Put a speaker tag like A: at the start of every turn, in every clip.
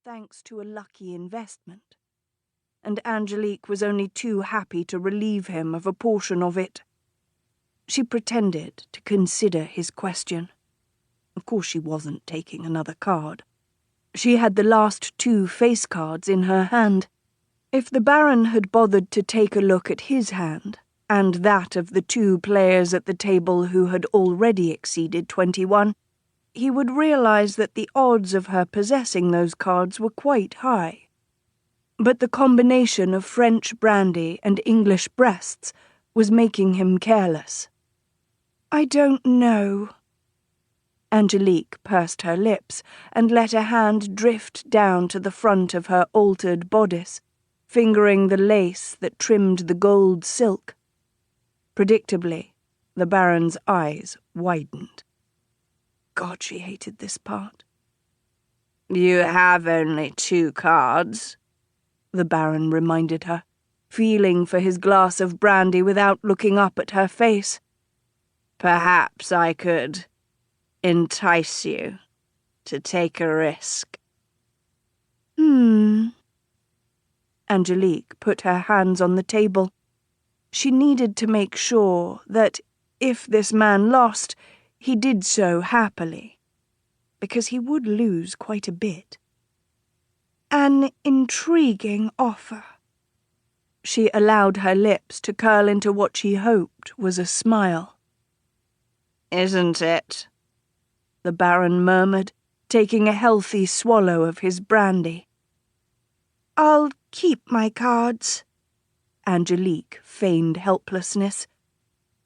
A: thanks to a lucky investment, and Angelique was only too happy to relieve him of a portion of it. She pretended to consider his question. Of course she wasn't taking another card. She had the last 2 face cards in her hand. If the Baron had bothered to take a look at his hand, and that of the 2 players at the table who had already exceeded 21, he would realize that the odds of her possessing those cards were quite high. But the combination of French brandy and English breasts was making him careless. "I don't know." Angelique pursed her lips and let a hand drift down to the front of her altered bodice, fingering the lace that trimmed the gold silk. Predictably, the Baron's eyes widened. God, she hated this part. "You have only 2 cards," the Baron reminded her, feeling for his glass of brandy without looking up at her face. "Perhaps I could entice you to take a risk." Angelique put her hands on the table. She needed to make sure that, if this man lost, he did so happily, because he would lose quite a bit. "An intriguing offer." She allowed her lips to curl into what she hoped was a smile. "Isn't it?" the Baron murmured, taking a healthy swallow of his brandy. "I'll keep my cards." Angelique feigned helplessness.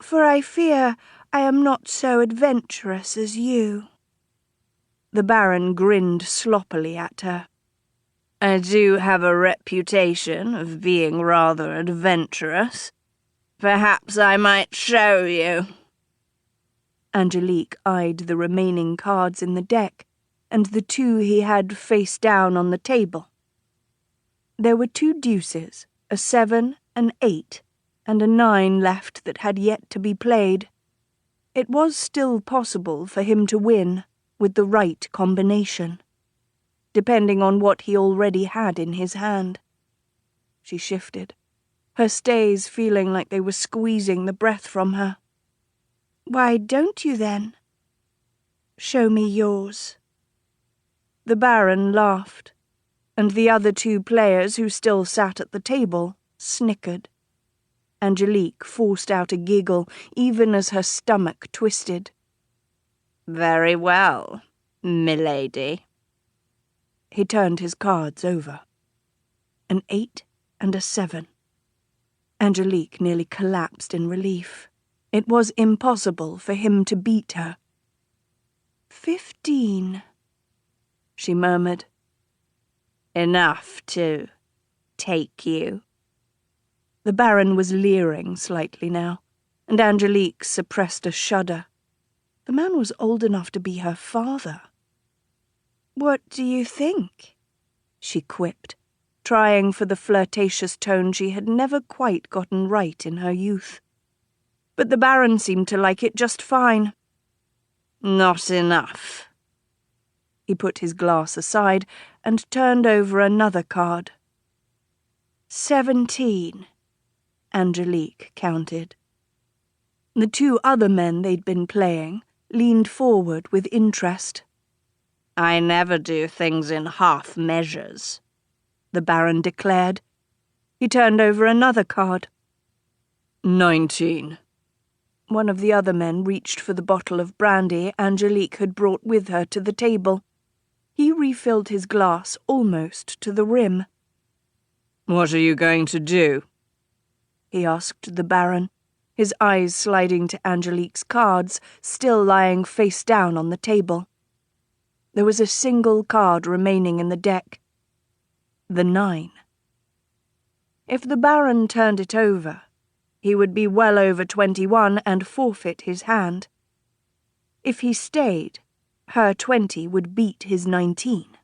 A: "For I fear I am not so adventurous as you." The Baron grinned sloppily at her. "I do have a reputation of being rather adventurous. Perhaps I might show you." Angelique eyed the remaining cards in the deck, and the 2 he had face down on the table. There were 2 deuces, a 7, an 8, and a 9 left that had yet to be played. It was still possible for him to win, with the right combination, depending on what he already had in his hand. She shifted, her stays feeling like they were squeezing the breath from her. "Why don't you, then?" "Show me yours." The Baron laughed, and the other 2 players who still sat at the table snickered. Angelique forced out a giggle, even as her stomach twisted. "Very well, milady." He turned his cards over. An 8 and a 7. Angelique nearly collapsed in relief. It was impossible for him to beat her. 15, she murmured. "Enough to take you?" The Baron was leering slightly now, and Angelique suppressed a shudder. The man was old enough to be her father. "What do you think?" she quipped, trying for the flirtatious tone she had never quite gotten right in her youth. But the Baron seemed to like it just fine. "Not enough." He put his glass aside and turned over another card. 17, Angelique counted. The 2 other men they'd been playing leaned forward with interest. "I never do things in half measures," the Baron declared. He turned over another card. 19. One of the other men reached for the bottle of brandy Angelique had brought with her to the table. He refilled his glass almost to the rim. "What are you going to do?" he asked the Baron, his eyes sliding to Angelique's cards, still lying face down on the table. There was a single card remaining in the deck. The 9. If the Baron turned it over, he would be well over 21 and forfeit his hand. If he stayed, her 20 would beat his 19.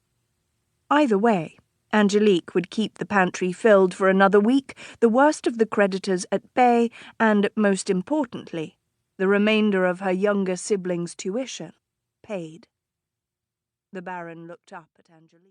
A: Either way, Angelique would keep the pantry filled for another week, the worst of the creditors at bay, and, most importantly, the remainder of her younger siblings' tuition paid. The Baron looked up at Angelique.